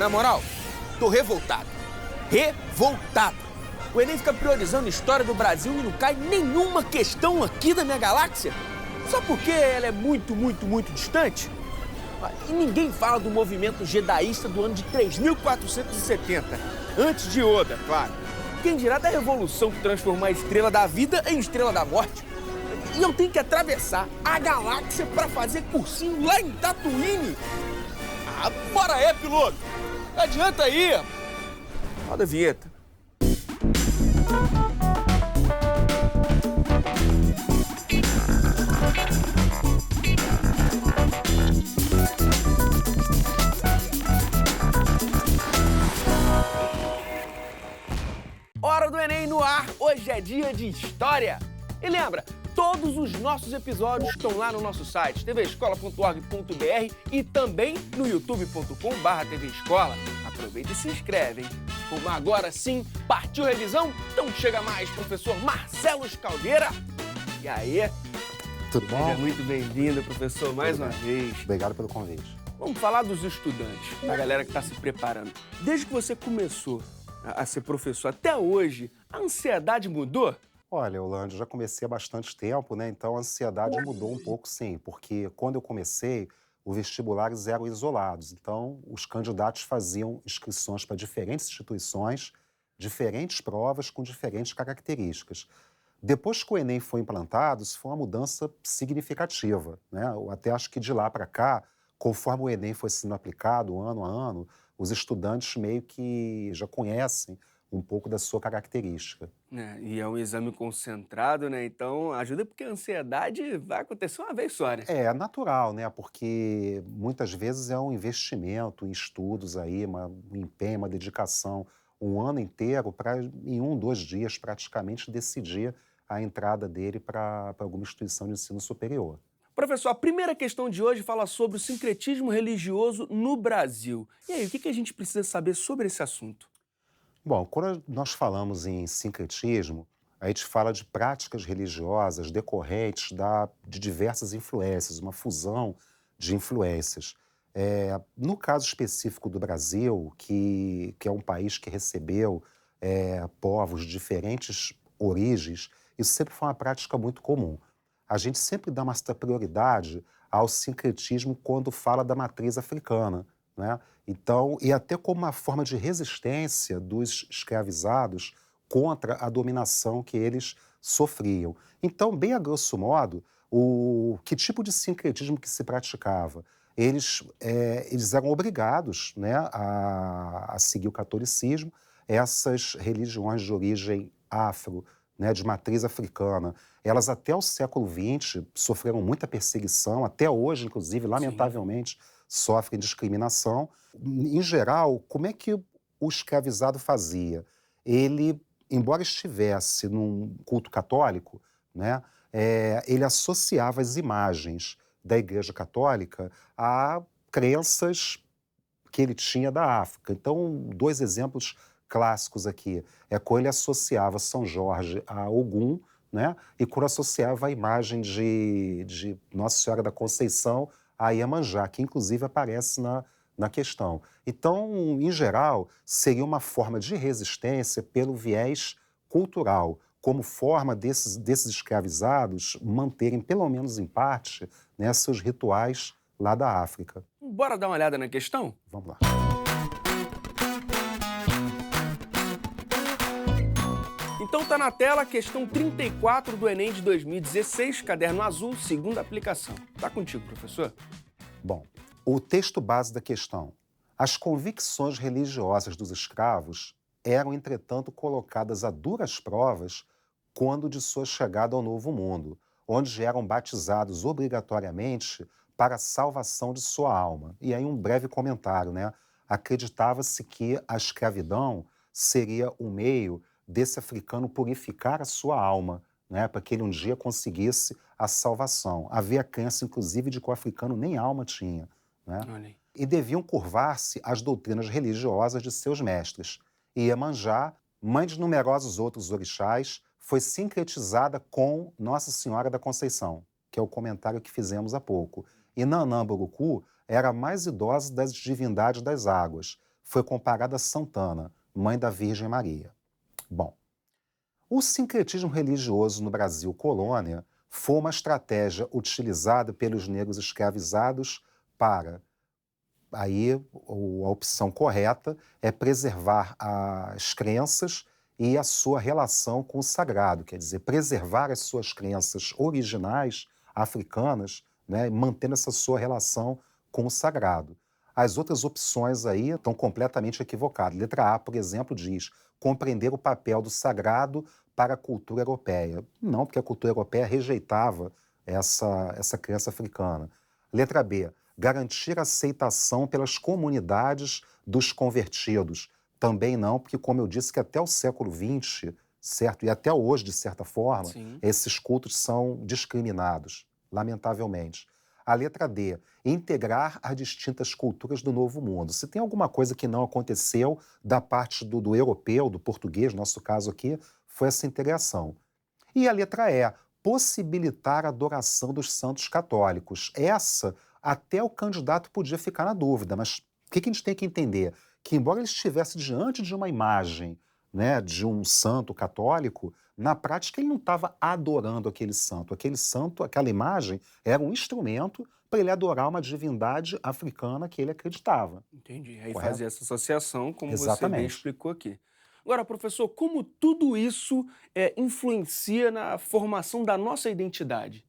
Na moral, tô revoltado. Revoltado. O Enem fica priorizando a história do Brasil e não cai nenhuma questão aqui da minha galáxia. Só porque ela é muito, muito, muito distante? E ninguém fala do movimento jedaísta do ano de 3470, antes de Oda, claro. Quem dirá da revolução que transformou a estrela da vida em estrela da morte? E eu tenho que atravessar a galáxia para fazer cursinho lá em Tatooine? Ah, bora aí, piloto! Adianta aí! Roda a vinheta. Hora do Enem no ar, hoje é dia de história. E lembra, todos os nossos episódios estão lá no nosso site, tvescola.org.br e também no youtube.com/tvescola. Aproveita e se inscreve, hein? Vamos agora sim, partiu revisão? Então chega mais, professor Marcelo Caldeira. E aí? Tudo bom? Seja muito bem-vindo, professor, mais uma vez. Obrigado pelo convite. Vamos falar dos estudantes, da galera que está se preparando. Desde que você começou a ser professor até hoje, a ansiedade mudou? Olha, Eulândio, já comecei há bastante tempo, né? Então a ansiedade mudou um pouco, sim, porque quando eu comecei, os vestibulares eram isolados. Então, os candidatos faziam inscrições para diferentes instituições, diferentes provas com diferentes características. Depois que o Enem foi implantado, isso foi uma mudança significativa, né? Eu até acho que de lá para cá, conforme o Enem foi sendo aplicado ano a ano, os estudantes meio que já conhecem um pouco da sua característica. E é um exame concentrado, né? Então ajuda porque a ansiedade vai acontecer uma vez só, né? É natural, né? Porque muitas vezes é um investimento em estudos aí, um empenho, uma dedicação, um ano inteiro para, em 1, 2 dias, praticamente decidir a entrada dele para alguma instituição de ensino superior. Professor, a primeira questão de hoje fala sobre o sincretismo religioso no Brasil. E aí, o que a gente precisa saber sobre esse assunto? Bom, quando nós falamos em sincretismo, a gente fala de práticas religiosas decorrentes de diversas influências, uma fusão de influências. No caso específico do Brasil, que é um país que recebeu povos de diferentes origens, isso sempre foi uma prática muito comum. A gente sempre dá uma certa prioridade ao sincretismo quando fala da matriz africana, né? Então, e até como uma forma de resistência dos escravizados contra a dominação que eles sofriam. Então, bem a grosso modo, que tipo de sincretismo que se praticava? Eles eram obrigados, né, a seguir o catolicismo, essas religiões de origem afro, né, de matriz africana. Elas até o século XX sofreram muita perseguição, até hoje, inclusive, lamentavelmente, sofrem discriminação. Em geral, como é que o escravizado fazia? Ele, embora estivesse num culto católico, né, ele associava as imagens da Igreja Católica a crenças que ele tinha da África. Então, 2 exemplos clássicos aqui é quando ele associava São Jorge a Ogum, né, e quando associava a imagem de Nossa Senhora da Conceição a Iemanjá, que inclusive aparece na questão. Então, em geral, seria uma forma de resistência pelo viés cultural, como forma desses escravizados manterem, pelo menos em parte, né, seus rituais lá da África. Bora dar uma olhada na questão? Vamos lá. Então tá na tela a questão 34 do Enem de 2016, caderno azul, segunda aplicação. Tá contigo, professor. Bom, o texto base da questão. As convicções religiosas dos escravos eram, entretanto, colocadas a duras provas quando de sua chegada ao Novo Mundo, onde eram batizados obrigatoriamente para a salvação de sua alma. E aí um breve comentário, né? Acreditava-se que a escravidão seria um meio desse africano purificar a sua alma, né, para que ele um dia conseguisse a salvação. Havia crença, inclusive, de que o africano nem alma tinha, né? E deviam curvar-se às doutrinas religiosas de seus mestres. E Iemanjá, mãe de numerosos outros orixás, foi sincretizada com Nossa Senhora da Conceição, que é o comentário que fizemos há pouco. E Nanã Borucu era a mais idosa das divindades das águas. foi comparada a Santana, mãe da Virgem Maria. Bom, o sincretismo religioso no Brasil colônia foi uma estratégia utilizada pelos negros escravizados para... Aí a opção correta é preservar as crenças e a sua relação com o sagrado, quer dizer, preservar as suas crenças originais africanas, né, mantendo essa sua relação com o sagrado. As outras opções aí estão completamente equivocadas. Letra A, por exemplo, diz compreender o papel do sagrado para a cultura europeia. Não, porque a cultura europeia rejeitava essa crença africana. Letra B, garantir aceitação pelas comunidades dos convertidos. Também não, porque, como eu disse, que até o século XX, certo? E até hoje, de certa forma, Sim. esses cultos são discriminados, lamentavelmente. A letra D, integrar as distintas culturas do Novo Mundo. Se tem alguma coisa que não aconteceu da parte do europeu, do português, no nosso caso aqui, foi essa integração. E a letra E, possibilitar a adoração dos santos católicos. Essa, até o candidato podia ficar na dúvida, mas o que a gente tem que entender? Que embora ele estivesse diante de uma imagem, né, de um santo católico, na prática ele não estava adorando aquele santo. Aquele santo, aquela imagem, era um instrumento para ele adorar uma divindade africana que ele acreditava. Entendi. Aí Correto? fazer essa associação, como você bem Exatamente. explicou aqui. Agora, professor, como tudo isso influencia na formação da nossa identidade?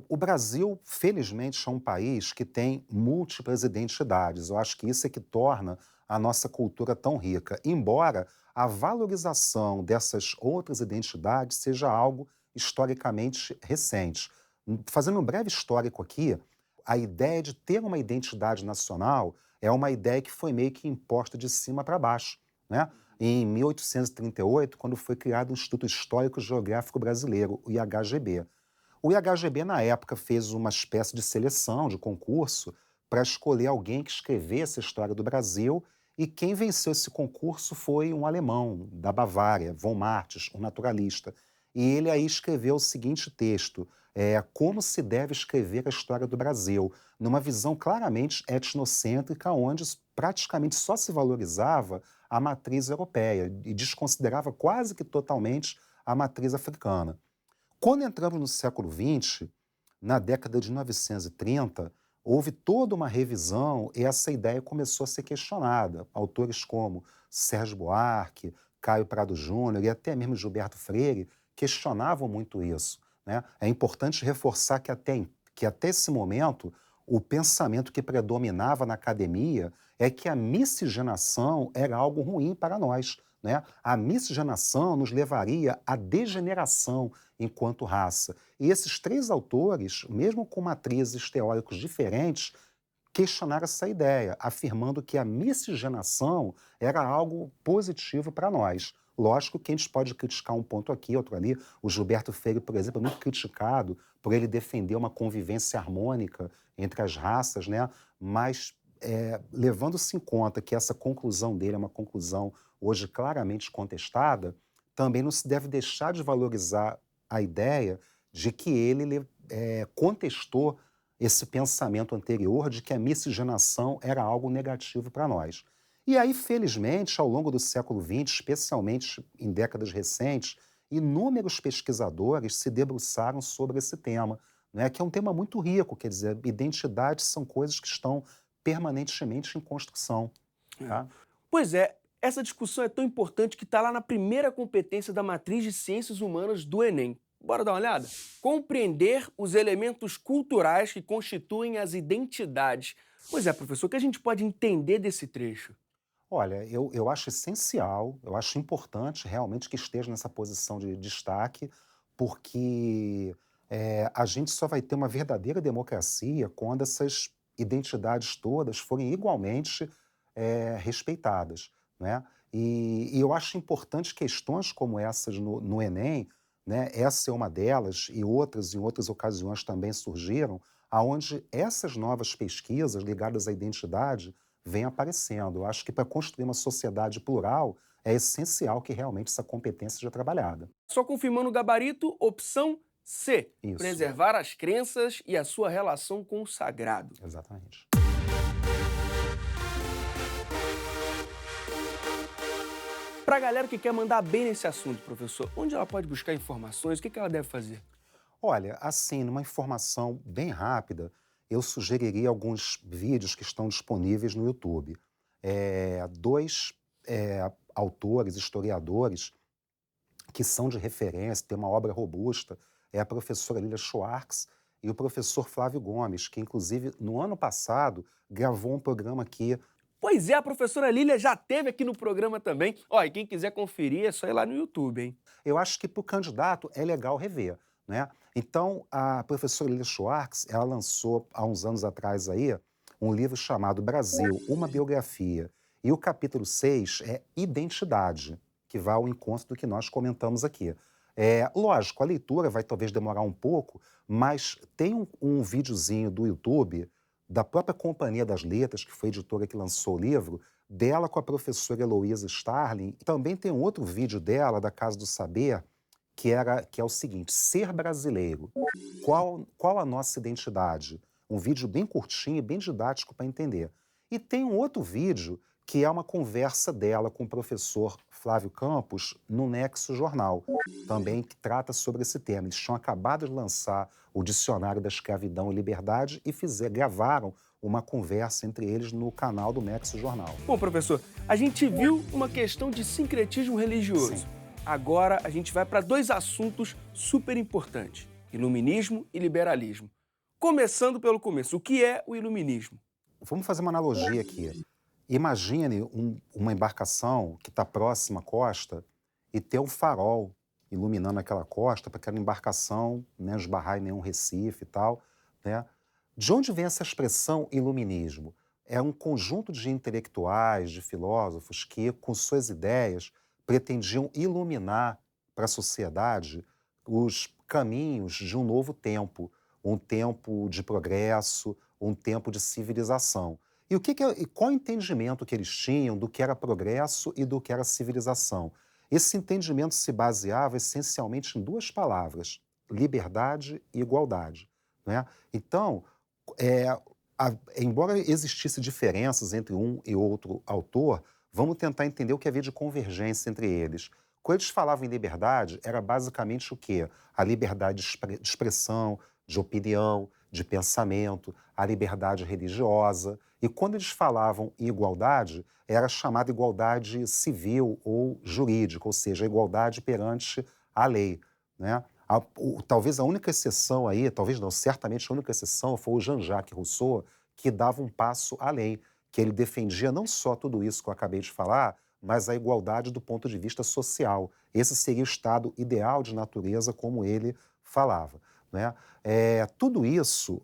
O Brasil, felizmente, é um país que tem múltiplas identidades. Eu acho que isso é que torna a nossa cultura tão rica, embora a valorização dessas outras identidades seja algo historicamente recente. Fazendo um breve histórico aqui, a ideia de ter uma identidade nacional é uma ideia que foi meio que imposta de cima para baixo, né? Em 1838, quando foi criado o Instituto Histórico Geográfico Brasileiro, o IHGB. O IHGB, na época, fez uma espécie de seleção, de concurso, para escolher alguém que escrevesse a história do Brasil, e quem venceu esse concurso foi um alemão, da Bavária, von Martins, um naturalista. E ele aí escreveu o seguinte texto, como se deve escrever a história do Brasil, numa visão claramente etnocêntrica, onde praticamente só se valorizava a matriz europeia e desconsiderava quase que totalmente a matriz africana. Quando entramos no século XX, na década de 1930, houve toda uma revisão e essa ideia começou a ser questionada. Autores como Sérgio Buarque, Caio Prado Júnior e até mesmo Gilberto Freire questionavam muito isso, né? É importante reforçar que até esse momento o pensamento que predominava na academia é que a miscigenação era algo ruim para nós, né? A miscigenação nos levaria à degeneração enquanto raça. E esses três autores, mesmo com matrizes teóricos diferentes, questionaram essa ideia, afirmando que a miscigenação era algo positivo para nós. Lógico que a gente pode criticar um ponto aqui, outro ali. O Gilberto Freire, por exemplo, é muito criticado por ele defender uma convivência harmônica entre as raças, né? Mas levando-se em conta que essa conclusão dele é uma conclusão hoje claramente contestada, também não se deve deixar de valorizar a ideia de que ele contestou esse pensamento anterior de que a miscigenação era algo negativo para nós. E aí, felizmente, ao longo do século XX, especialmente em décadas recentes, inúmeros pesquisadores se debruçaram sobre esse tema, né, que é um tema muito rico, quer dizer, identidades são coisas que estão permanentemente em construção. Tá? Pois é, essa discussão é tão importante que está lá na primeira competência da matriz de Ciências Humanas do Enem. Bora dar uma olhada? Compreender os elementos culturais que constituem as identidades. Pois é, professor, o que a gente pode entender desse trecho? Olha, eu acho essencial, eu acho importante realmente que esteja nessa posição de destaque, porque a gente só vai ter uma verdadeira democracia quando essas identidades todas forem igualmente respeitadas, né? E eu acho importante questões como essas no Enem, né? Essa é uma delas e outras em outras ocasiões também surgiram, aonde essas novas pesquisas ligadas à identidade vêm aparecendo. Eu acho que para construir uma sociedade plural é essencial que realmente essa competência seja trabalhada. Só confirmando o gabarito, opção C. Isso. Preservar as crenças e a sua relação com o sagrado. Exatamente. Pra galera que quer mandar bem nesse assunto, professor, onde ela pode buscar informações? O que ela deve fazer? Olha, assim, numa informação bem rápida, eu sugeriria alguns vídeos que estão disponíveis no YouTube. Dois autores, historiadores, que são de referência, têm uma obra robusta, é a professora Lília Schwartz e o professor Flávio Gomes, que inclusive no ano passado gravou um programa aqui. Pois é, a professora Lília já esteve aqui no programa também. Ó, e quem quiser conferir é só ir lá no YouTube, hein? Eu acho que para o candidato é legal rever, né? Então, a professora Lília Schwartz, ela lançou há uns anos atrás aí um livro chamado Brasil, uma biografia. E o capítulo 6 é Identidade, que vai ao encontro do que nós comentamos aqui. Lógico, a leitura vai talvez demorar um pouco, mas tem um videozinho do YouTube da própria Companhia das Letras, que foi a editora que lançou o livro, dela com a professora Heloísa Starling. Também tem um outro vídeo dela, da Casa do Saber, que é o seguinte: ser brasileiro. Qual a nossa identidade? Um vídeo bem curtinho e bem didático para entender. E tem um outro vídeo que é uma conversa dela com o professor Flávio Campos no Nexo Jornal, também que trata sobre esse tema. Eles tinham acabado de lançar o Dicionário da Escravidão e Liberdade e gravaram uma conversa entre eles no canal do Nexo Jornal. Bom, professor, a gente viu uma questão de sincretismo religioso. Sim. Agora a gente vai para dois assuntos super importantes: iluminismo e liberalismo. Começando pelo começo, o que é o iluminismo? Vamos fazer uma analogia aqui. Imagine uma embarcação que está próxima à costa e ter um farol iluminando aquela costa para aquela embarcação, né, esbarrar em nenhum recife e tal, né? De onde vem essa expressão iluminismo? É um conjunto de intelectuais, de filósofos que, com suas ideias, pretendiam iluminar para a sociedade os caminhos de um novo tempo, um tempo de progresso, um tempo de civilização. E qual o entendimento que eles tinham do que era progresso e do que era civilização? Esse entendimento se baseava essencialmente em duas palavras: liberdade e igualdade, né? Então, embora existissem diferenças entre um e outro autor, vamos tentar entender o que havia de convergência entre eles. Quando eles falavam em liberdade, era basicamente o quê? A liberdade de expressão, de opinião, de pensamento, a liberdade religiosa. E quando eles falavam em igualdade, era chamada igualdade civil ou jurídica, ou seja, a igualdade perante a lei, né? Talvez a única exceção aí, talvez não, certamente a única exceção foi o Jean-Jacques Rousseau, que dava um passo além, que ele defendia não só tudo isso que eu acabei de falar, mas a igualdade do ponto de vista social. Esse seria o estado ideal de natureza, como ele falava, né? Tudo isso,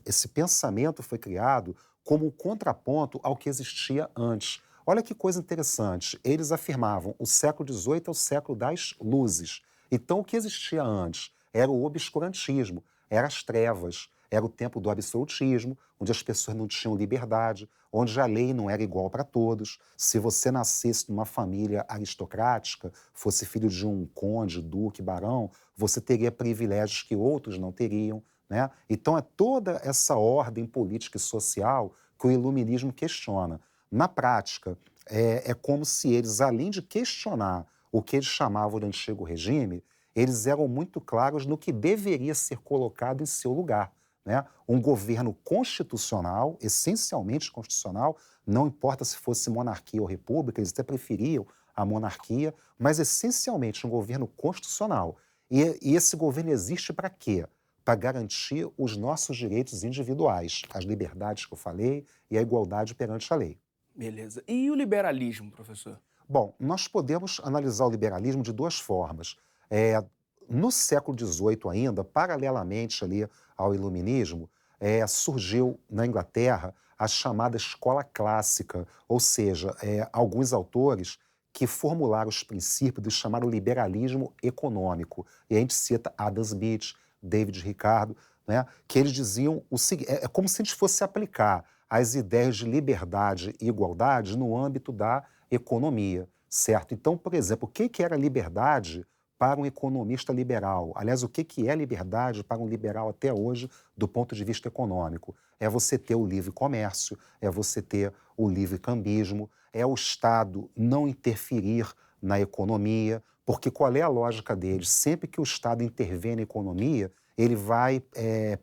esse pensamento foi criado como um contraponto ao que existia antes. Olha que coisa interessante, eles afirmavam o século XVIII é o século das luzes. Então o que existia antes era o obscurantismo, eram as trevas, era o tempo do absolutismo, onde as pessoas não tinham liberdade, onde a lei não era igual para todos. Se você nascesse numa família aristocrática, fosse filho de um conde, duque, barão, você teria privilégios que outros não teriam, né? Então é toda essa ordem política e social que o iluminismo questiona. Na prática, é como se eles, além de questionar o que eles chamavam de antigo regime, eles eram muito claros no que deveria ser colocado em seu lugar, né? Um governo constitucional, essencialmente constitucional, não importa se fosse monarquia ou república, eles até preferiam a monarquia, mas essencialmente um governo constitucional. E esse governo existe para quê? Para garantir os nossos direitos individuais, as liberdades que eu falei e a igualdade perante a lei. Beleza. E o liberalismo, professor? Bom, nós podemos analisar o liberalismo de duas formas. No século XVIII ainda, paralelamente ali ao iluminismo, surgiu na Inglaterra a chamada escola clássica, ou seja, alguns autores que formularam os princípios do chamado liberalismo econômico. E a gente cita Adam Smith, David Ricardo, né, que eles diziam o seguinte: é como se a gente fosse aplicar as ideias de liberdade e igualdade no âmbito da economia, certo? Então, por exemplo, o que era liberdade para um economista liberal. Aliás, o que é liberdade para um liberal até hoje, do ponto de vista econômico? É você ter o livre comércio, é você ter o livre cambismo, é o Estado não interferir na economia, porque qual é a lógica deles? Sempre que o Estado intervém na economia, ele vai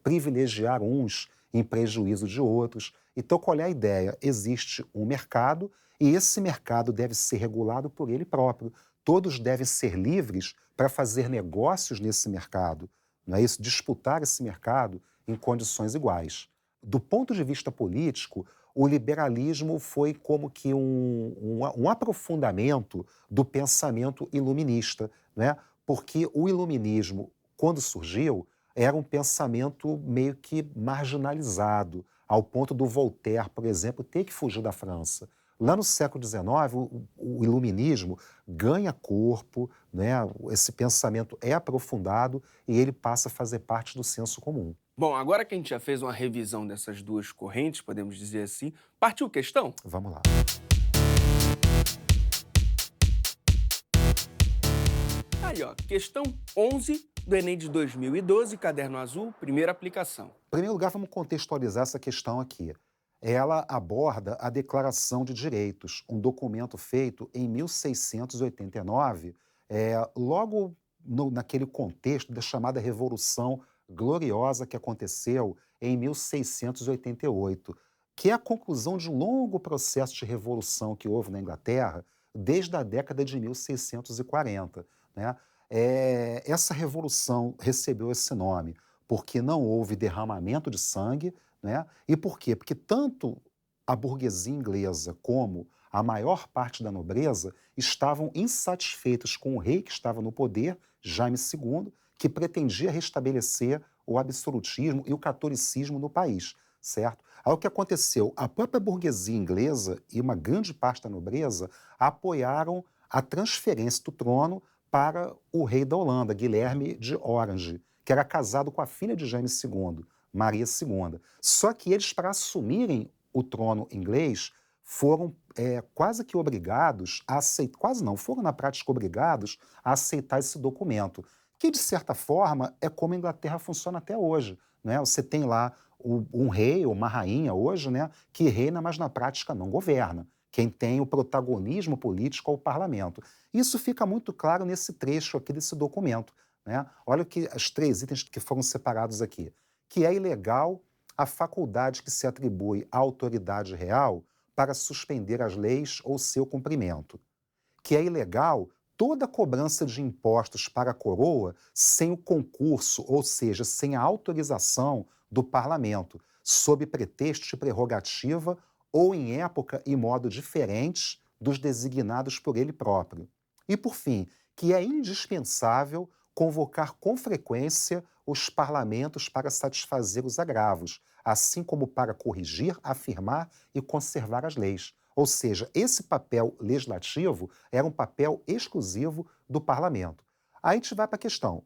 privilegiar uns em prejuízo de outros. Então, qual é a ideia? Existe um mercado e esse mercado deve ser regulado por ele próprio. Todos devem ser livres para fazer negócios nesse mercado, não é isso? Disputar esse mercado em condições iguais. Do ponto de vista político, o liberalismo foi como que um aprofundamento do pensamento iluminista, né? Porque o iluminismo, quando surgiu, era um pensamento meio que marginalizado, ao ponto do Voltaire, por exemplo, ter que fugir da França. Lá no século XIX, o iluminismo ganha corpo, né? Esse pensamento é aprofundado e ele passa a fazer parte do senso comum. Bom, agora que a gente já fez uma revisão dessas duas correntes, podemos dizer assim, partiu questão? Vamos lá. Aí, ó, questão 11 do Enem de 2012, caderno azul, primeira aplicação. Em primeiro lugar, vamos contextualizar essa questão aqui. Ela aborda a Declaração de Direitos, um documento feito em 1689, logo naquele contexto da chamada Revolução Gloriosa que aconteceu em 1688, que é a conclusão de um longo processo de revolução que houve na Inglaterra desde a década de 1640, né? Essa revolução recebeu esse nome porque não houve derramamento de sangue, né? E por quê? Porque tanto a burguesia inglesa como a maior parte da nobreza estavam insatisfeitos com o rei que estava no poder, Jaime II, que pretendia restabelecer o absolutismo e o catolicismo no país, certo? Aí o que aconteceu? A própria burguesia inglesa e uma grande parte da nobreza apoiaram a transferência do trono para o rei da Holanda, Guilherme de Orange, que era casado com a filha de Jaime II, Maria II. Só que eles, para assumirem o trono inglês, foram quase que obrigados a aceitar, quase não, foram na prática obrigados a aceitar esse documento, que de certa forma é como a Inglaterra funciona até hoje, né? Você tem lá um rei ou uma rainha hoje, né, que reina, mas na prática não governa. Quem tem o protagonismo político é o parlamento. Isso fica muito claro nesse trecho aqui desse documento, né? Olha que os 3 itens que foram separados aqui. Que é ilegal a faculdade que se atribui à autoridade real para suspender as leis ou seu cumprimento. Que é ilegal toda cobrança de impostos para a coroa sem o concurso, ou seja, sem a autorização do parlamento, sob pretexto de prerrogativa ou em época e modo diferentes dos designados por ele próprio. E, por fim, que é indispensável convocar com frequência os parlamentos para satisfazer os agravos, assim como para corrigir, afirmar e conservar as leis. Ou seja, esse papel legislativo era um papel exclusivo do parlamento. Aí a gente vai para a questão.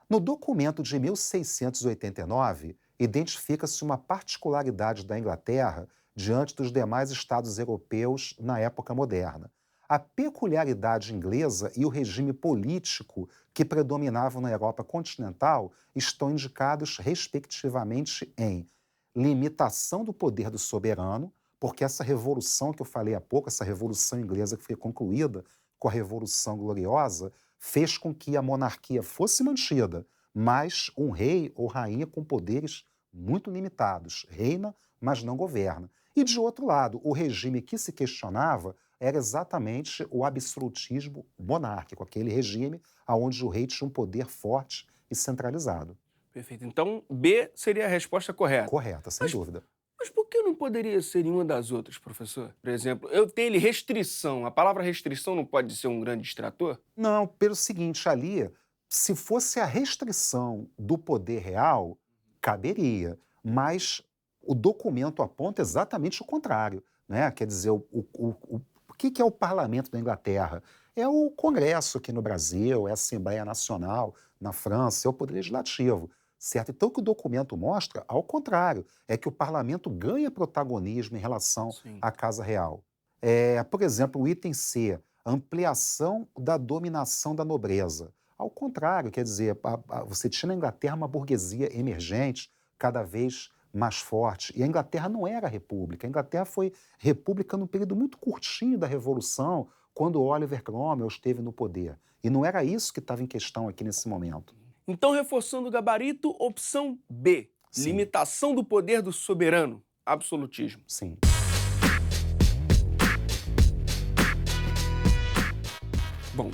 No documento de 1689, identifica-se uma particularidade da Inglaterra diante dos demais estados europeus na época moderna. A peculiaridade inglesa e o regime político que predominavam na Europa continental estão indicados, respectivamente, em limitação do poder do soberano, porque essa revolução que eu falei há pouco, essa revolução inglesa que foi concluída com a Revolução Gloriosa, fez com que a monarquia fosse mantida, mas um rei ou rainha com poderes muito limitados, reina, mas não governa. E, de outro lado, o regime que se questionava era exatamente o absolutismo monárquico, aquele regime onde o rei tinha um poder forte e centralizado. Perfeito. Então, B seria a resposta correta. Correta, sem dúvida. Mas por que não poderia ser nenhuma das outras, professor? Por exemplo, eu tenho ali restrição. A palavra restrição não pode ser um grande distrator? Não, pelo seguinte, ali, se fosse a restrição do poder real, caberia, mas o documento aponta exatamente o contrário, né? Quer dizer, o que é o parlamento da Inglaterra? É o Congresso aqui no Brasil, é a Assembleia Nacional na França, é o Poder Legislativo, certo? Então, o que o documento mostra, ao contrário, é que o parlamento ganha protagonismo em relação Sim. à Casa Real. Por exemplo, o item C, ampliação da dominação da nobreza. Ao contrário, quer dizer, você tinha na Inglaterra uma burguesia emergente, cada vez mais forte. E a Inglaterra não era república. A Inglaterra foi república num período muito curtinho da Revolução, quando Oliver Cromwell esteve no poder. E não era isso que estava em questão aqui nesse momento. Então, reforçando o gabarito, opção B, Sim. limitação do poder do soberano, absolutismo. Sim. Bom,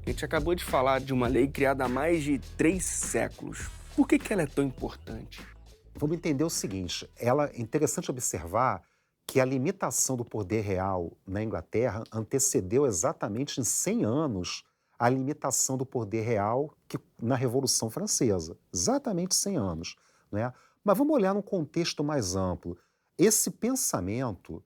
a gente acabou de falar de uma lei criada há mais de 3 séculos. Por que ela é tão importante? Vamos entender o seguinte, é interessante observar que a limitação do poder real na Inglaterra antecedeu exatamente em 100 anos a limitação do poder real na Revolução Francesa. Exatamente 100 anos. Né? Mas vamos olhar num contexto mais amplo. Esse pensamento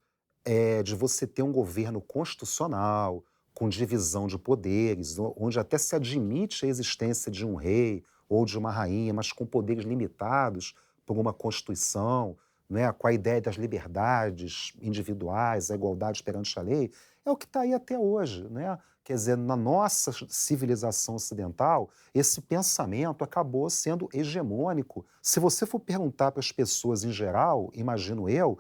de você ter um governo constitucional, com divisão de poderes, onde até se admite a existência de um rei ou de uma rainha, mas com poderes limitados por uma Constituição, né, com a ideia das liberdades individuais, a igualdade perante a lei, é o que está aí até hoje. Né? Quer dizer, na nossa civilização ocidental, esse pensamento acabou sendo hegemônico. Se você for perguntar para as pessoas em geral, imagino eu,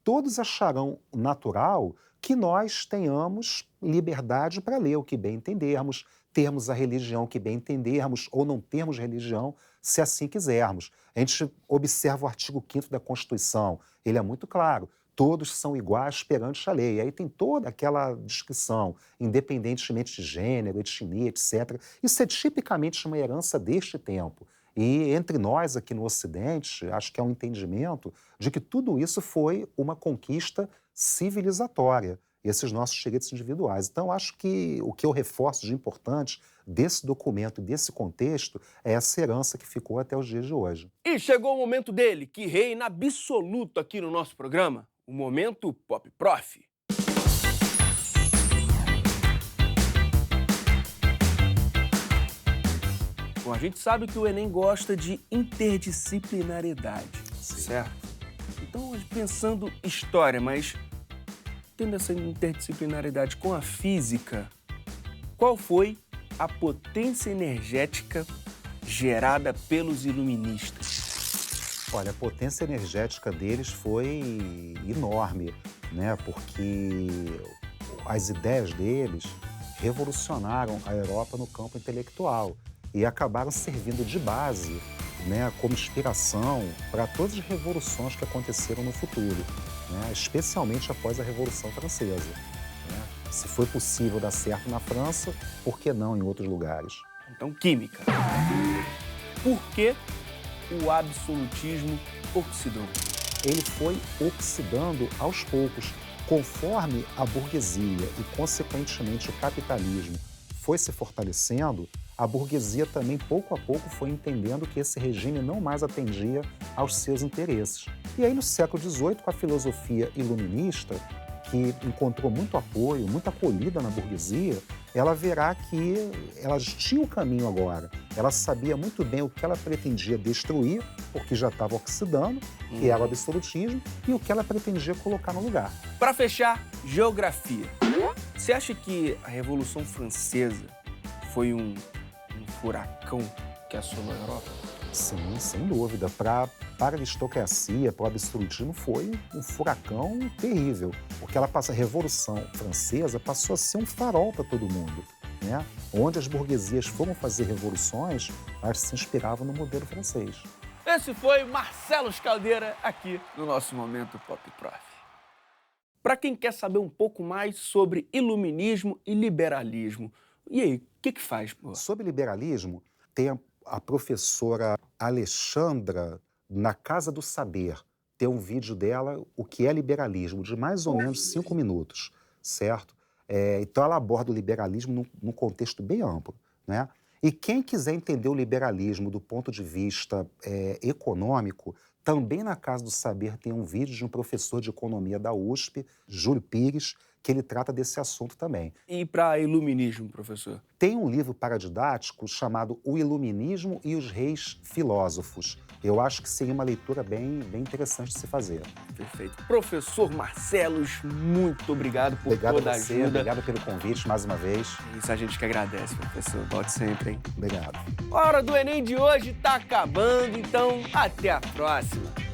todos acharão natural que nós tenhamos liberdade para ler o que bem entendermos, termos a religião que bem entendermos ou não termos religião, se assim quisermos. A gente observa o artigo 5º da Constituição, ele é muito claro, todos são iguais perante a lei. Aí tem toda aquela descrição, independentemente de gênero, etnia, etc. Isso é tipicamente uma herança deste tempo. E entre nós aqui no Ocidente, acho que é um entendimento de que tudo isso foi uma conquista civilizatória, esses nossos direitos individuais. Então, acho que o que eu reforço de importante desse documento e desse contexto é essa herança que ficou até os dias de hoje. E chegou o momento dele, que reina absoluto aqui no nosso programa, o momento Pop Prof. Bom, a gente sabe que o Enem gosta de interdisciplinaridade, certo? Então, pensando história, mas tendo essa interdisciplinaridade com a física, qual foi a potência energética gerada pelos iluministas? Olha, a potência energética deles foi enorme, né? Porque as ideias deles revolucionaram a Europa no campo intelectual e acabaram servindo de base, né, como inspiração para todas as revoluções que aconteceram no futuro, né, especialmente após a Revolução Francesa. Né? Se foi possível dar certo na França, por que não em outros lugares? Então, química. Por que o absolutismo oxidou? Ele foi oxidando aos poucos, conforme a burguesia e, consequentemente, o capitalismo foi se fortalecendo, a burguesia também, pouco a pouco, foi entendendo que esse regime não mais atendia aos seus interesses. E aí, no século XVIII, com a filosofia iluminista, que encontrou muito apoio, muita acolhida na burguesia, ela verá que ela tinha o caminho agora. Ela sabia muito bem o que ela pretendia destruir, porque já estava oxidando, que era o absolutismo, e o que ela pretendia colocar no lugar. Para fechar, geografia. Você acha que a Revolução Francesa foi um furacão que assolou a Europa? Sim, sem dúvida. Para a aristocracia, para o absolutismo, foi um furacão terrível. Porque a Revolução Francesa passou a ser um farol para todo mundo. Né? Onde as burguesias foram fazer revoluções, elas se inspiravam no modelo francês. Esse foi Marcelo Caldeira aqui no nosso Momento Pop Prof. Para quem quer saber um pouco mais sobre iluminismo e liberalismo, e aí, o que faz? Pô? Sobre liberalismo, tem a professora Alexandra, na Casa do Saber, tem um vídeo dela, o que é liberalismo, de mais ou menos 5 minutos, certo? Então ela aborda o liberalismo num contexto bem amplo, né? E quem quiser entender o liberalismo do ponto de vista econômico, também na Casa do Saber tem um vídeo de um professor de economia da USP, Júlio Pires, que ele trata desse assunto também. E para iluminismo, professor? Tem um livro paradidático chamado O Iluminismo e os Reis Filósofos. Eu acho que seria uma leitura bem interessante de se fazer. Perfeito. Professor Marcelos, muito obrigado por toda a ajuda. Obrigado pelo convite mais uma vez. Isso a gente que agradece, professor. Volte sempre, hein? Obrigado. A hora do Enem de hoje tá acabando, então até a próxima.